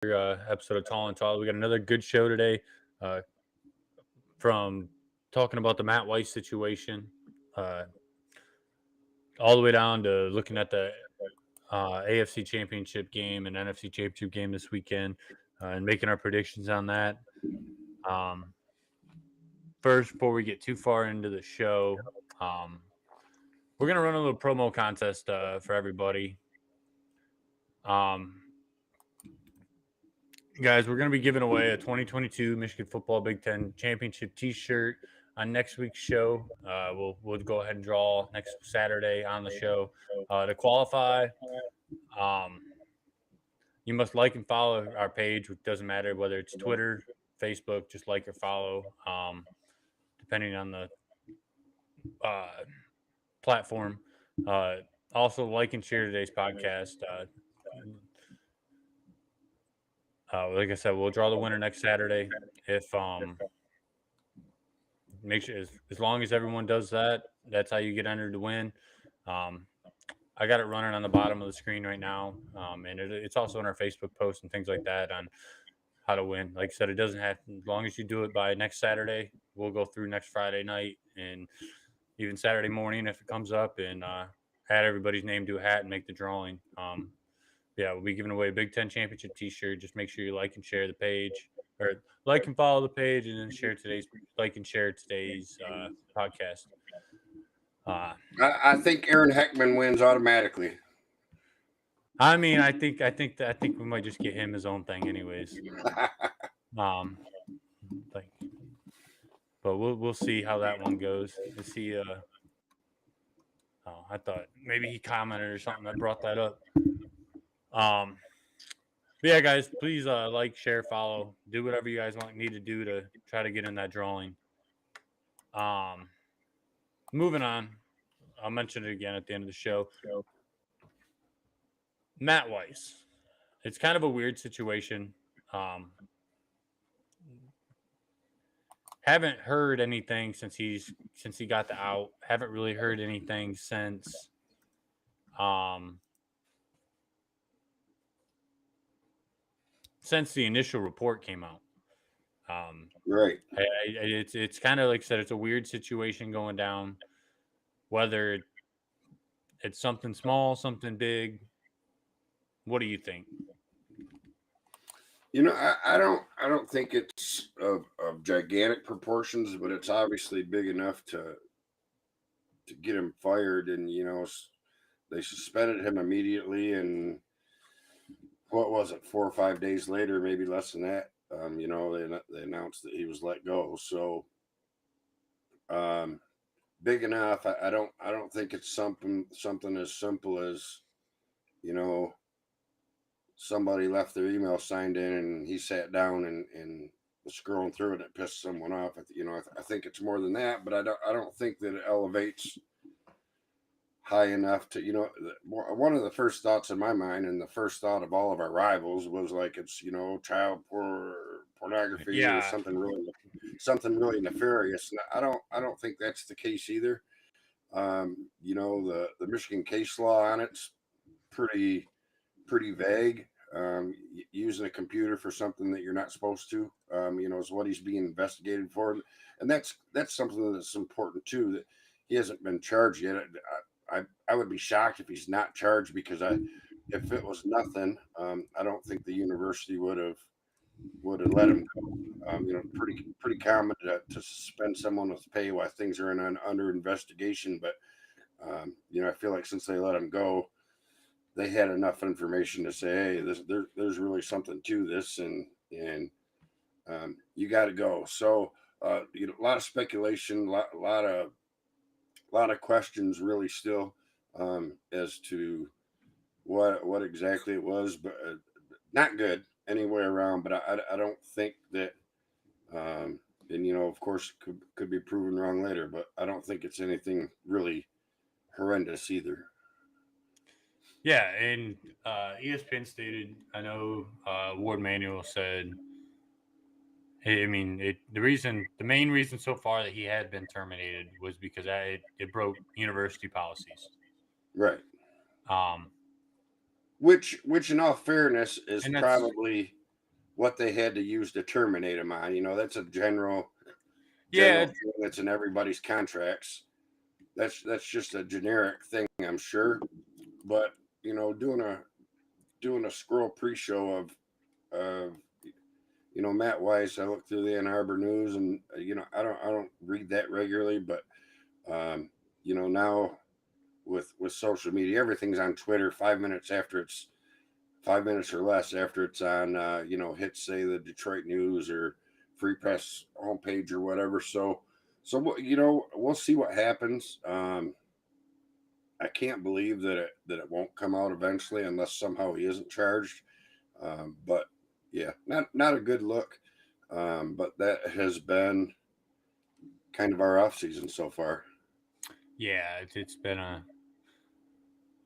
Episode of Tall and Tall. We got another good show today. Uh, from talking about the Matt Weiss situation, uh, all the way down to looking at the AFC Championship game and NFC Championship game this weekend, and making our predictions on that. Um, First, before we get too far into the show, we're gonna run a little promo contest for everybody. Um, Guys, we're going to be giving away a 2022 Michigan Football Big Ten Championship T-Shirt on next week's show. We'll go ahead and draw next Saturday on the show. To qualify, you must like and follow our page. It doesn't matter whether it's Twitter, Facebook, just like or follow, depending on the platform. Also, like and share today's podcast. Like I said, we'll draw the winner next Saturday. If make sure as long as everyone does that, that's how you get entered to win. I got it running on the bottom of the screen right now, and it's also in our Facebook post and things like that on how to win. Like I said, it doesn't have as long as you do it by next Saturday. We'll go through next Friday night and even Saturday morning if it comes up, and add everybody's name to a hat and make the drawing. Yeah, we'll be giving away a Big Ten Championship T-shirt. Just make sure you like and share the page, or like and follow the page, and then share today's podcast. I think Aaron Heckman wins automatically. I mean, I think we might just get him his own thing, anyways. Like, but we'll see how that one goes. To see, I thought maybe he commented or something that brought that up. But yeah, guys, please like, share, follow, do whatever you guys need to do to try to get in that drawing. Moving on, I'll mention it again at the end of the show. Matt Weiss. It's kind of a weird situation. Haven't heard anything since he got the out. Haven't really heard anything since the initial report came out. Right. It's kind of like I said, it's a weird situation going down. Whether it's something small, something big. What do you think? You know, I don't think it's of gigantic proportions, but it's obviously big enough to get him fired. And they suspended him immediately, and what was it, 4 or 5 days later, maybe less than that, they announced that he was let go. So big enough. I don't think it's something as simple as somebody left their email signed in and he sat down and was scrolling through it and it pissed someone off. I think it's more than that, but I don't think that it elevates high enough to, one of the first thoughts in my mind, and the first thought of all of our rivals, was like, it's, child pornography, or something really nefarious. And I don't think that's the case either. The Michigan case law on it's pretty vague. Using a computer for something that you're not supposed to, is what he's being investigated for. And that's something that's important too, that he hasn't been charged yet. I would be shocked if he's not charged, because if it was nothing, I don't think the university would have let him go. Pretty common to suspend someone with pay while things are under investigation. But I feel like since they let him go, they had enough information to say, hey, there's really something to this, and you got to go. So a lot of speculation, a lot of questions really still as to what exactly it was, but not good anywhere around. But I don't think that, and of course could be proven wrong later, but I don't think it's anything really horrendous either. Yeah, and ESPN stated, I know Warde Manuel said, the main reason so far that he had been terminated was because it broke university policies. Right. Which in all fairness is probably what they had to use to terminate him on. You know, that's a general Yeah, thing that's in everybody's contracts. That's just a generic thing, I'm sure. But you know, doing a scroll pre-show of Matt Weiss. I look through the Ann Arbor News, and I don't read that regularly, but now with social media, everything's on Twitter 5 minutes after it's 5 minutes or less after it's on hit say the Detroit News or Free Press homepage or whatever. So we'll see what happens. I can't believe that it won't come out eventually unless somehow he isn't charged. But yeah, not a good look. But that has been kind of our off season so far. Yeah, it's been I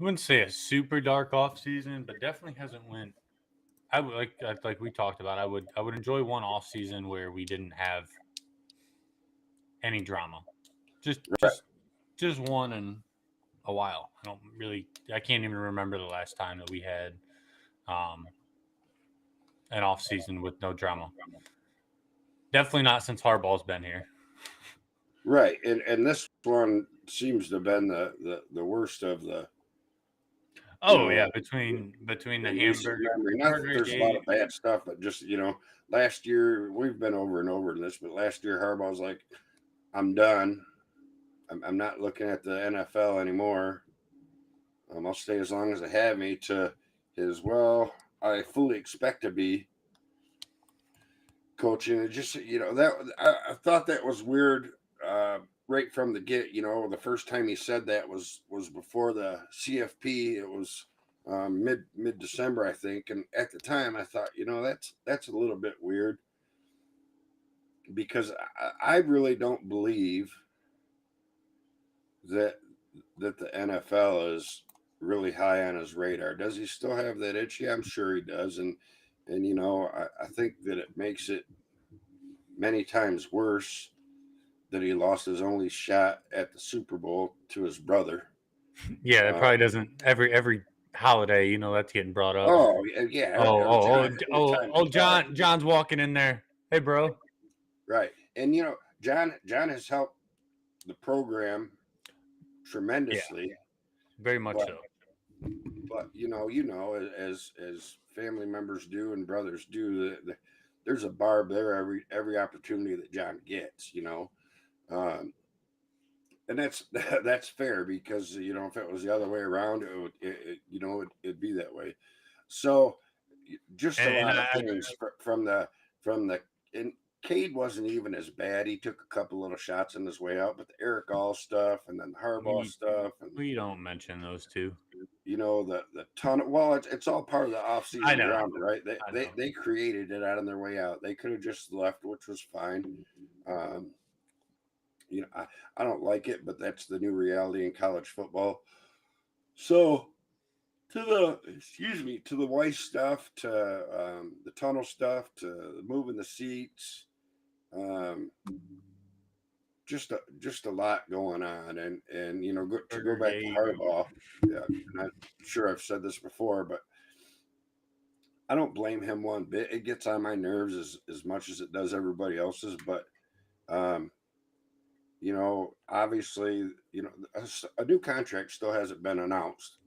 wouldn't say a super dark off season, but definitely hasn't went. I would like we talked about. I would enjoy one off season where we didn't have any drama, just Right. just one in a while. I can't even remember the last time that we had an off season with no drama. Definitely not since Harbaugh's been here. Right, and this one seems to have been the worst of the. Oh yeah, between the hamburger. Not that there's a lot of bad stuff, but just last year we've been over and over this, but last year Harbaugh's like, I'm done. I'm not looking at the NFL anymore. I'll stay as long as they have me. To his, well, I fully expect to be coaching. It just that I thought that was weird. Right from the get, the first time he said that was before the CFP. It was mid December, I think, and at the time I thought, that's a little bit weird because I really don't believe that the NFL is really high on his radar. Does he still have that itch? Yeah, I'm sure he does, and I think that it makes it many times worse that he lost his only shot at the Super Bowl to his brother. Yeah, it probably doesn't every holiday, that's getting brought up. Oh yeah. John's walking in there. Hey, bro. Right, and John has helped the program tremendously. Yeah, very much so. But as family members do and brothers do, there's a barb there every opportunity that John gets. And that's fair because if it was the other way around, it'd be that way. So just a lot of things from the and Cade wasn't even as bad. He took a couple little shots on his way out, but the Eric All stuff and then the Harbaugh stuff, and we don't mention those two. The tunnel. Well, it's all part of the offseason drama, right? They created it out on their way out. They could have just left, which was fine. I don't like it, but that's the new reality in college football. So to the Weiss stuff, to the tunnel stuff, to moving the seats, just a lot going on, and to go back to Harbaugh. Yeah, and I'm sure I've said this before, but I don't blame him one bit. It gets on my nerves as much as it does everybody else's, but obviously, a new contract still hasn't been announced.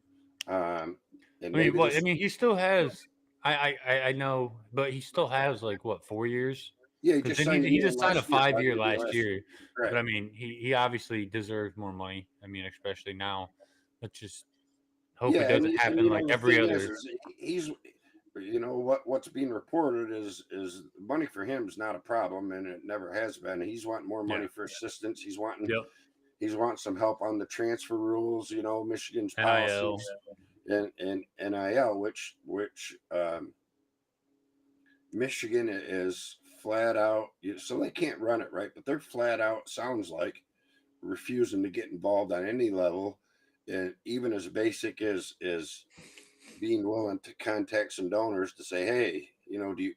He still has. I know, but he still has 4 years. Yeah, he just signed a 5-year last year. Right. But he obviously deserves more money. Especially now. Let's just hope it doesn't happen like every other. He's what's being reported is money for him is not a problem, and it never has been. He's wanting more money for assistance. He's wanting some help on the transfer rules. Michigan's policies and NIL, which Michigan is flat out. So they can't run it right, but they're flat out. Sounds like refusing to get involved on any level, and even as basic as being willing to contact some donors to say, hey, do you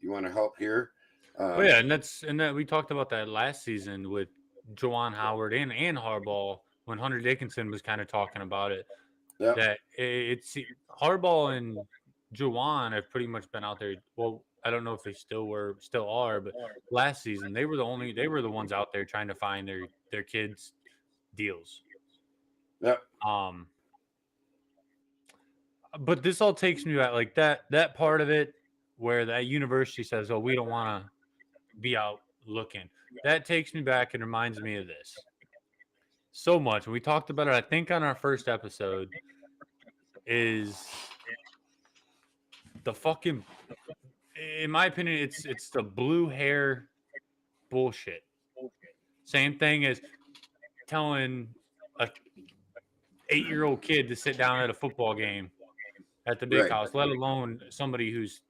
want to help here? And that we talked about that last season with Juwan Howard and Harbaugh when Hunter Dickinson was kind of talking about it. Yep. That it's Harbaugh and Juwan have pretty much been out there. Well, I don't know if they still are, but last season they were the ones out there trying to find their kids deals. Yep. But this all takes me back, like that part of it where that university says, "Oh, we don't want to be out looking." That takes me back and reminds me of this so much. We talked about it, I think, on our first episode. Is the fucking, in my opinion, it's the blue hair bullshit. Same thing as telling a 8-year-old kid to sit down at a football game at the big Right. house, let alone somebody who's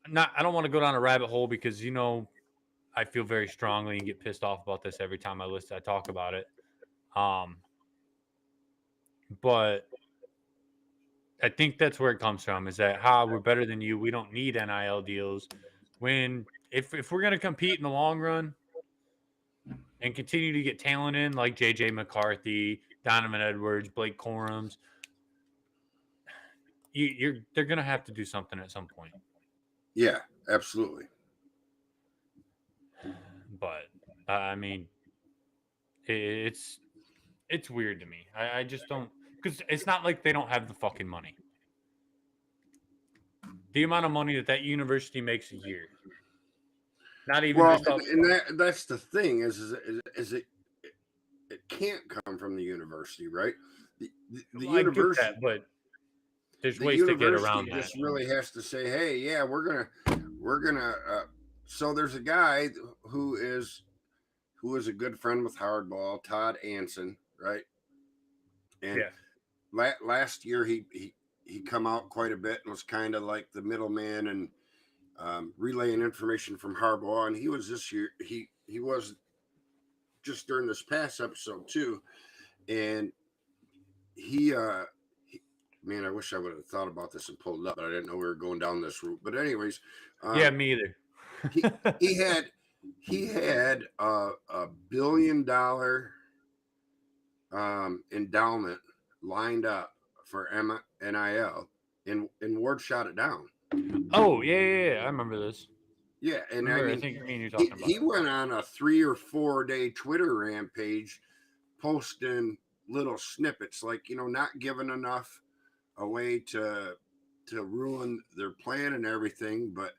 not. I don't want to go down a rabbit hole because I feel very strongly and get pissed off about this every time I talk about it. But I think that's where it comes from, is that we're better than you. We don't need NIL deals. When if we're gonna compete in the long run and continue to get talent in like JJ McCarthy, Donovan Edwards, Blake Corums, they're gonna have to do something at some point. Yeah, absolutely. But I mean, it's weird to me. I just don't, because it's not like they don't have the fucking money. The amount of money that university makes a year. Not even Well, just up. and that's the thing is it can't come from the university, right? The Well, university, I get that, but there's the ways to get around university that. just really has to say, hey, yeah, we're gonna. So there's a guy who is a good friend with Hardball, Todd Anson, right? And Yeah. last year he come out quite a bit and was kind of like the middleman and relaying information from Harbaugh. And he was this year, he was just during this past episode too. And he man, I wish I would have thought about this and pulled it up, but I didn't know we were going down this route. But anyways, Yeah, me either. he had a $1 billion endowment lined up for NIL, and Warde shot it down. Oh yeah, I remember this. Yeah, and I mean, think me and you talking about he went on a 3 or 4 day Twitter rampage, posting little snippets, like not giving enough away to ruin their plan and everything, but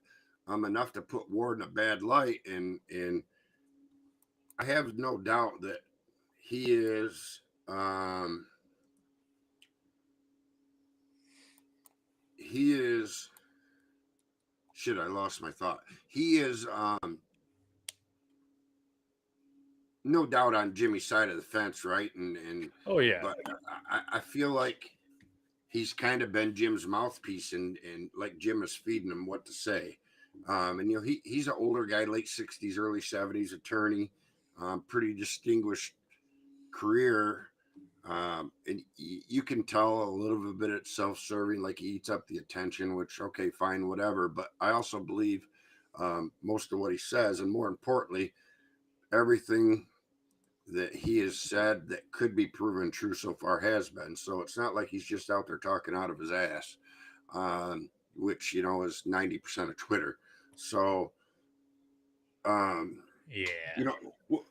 enough to put Warde in a bad light. And I have no doubt that he is shit, I lost my thought. He is no doubt on Jimmy's side of the fence, right? And oh yeah, but I feel like he's kind of been Jim's mouthpiece, and like Jim is feeding him what to say. And he's an older guy, late 60s, early 70s, attorney, pretty distinguished career. And you can tell a little bit it's self-serving, like he eats up the attention, which, okay, fine, whatever. But I also believe most of what he says, and more importantly, everything that he has said that could be proven true so far has been. So it's not like he's just out there talking out of his ass, which, is 90% of Twitter. So, yeah. we'll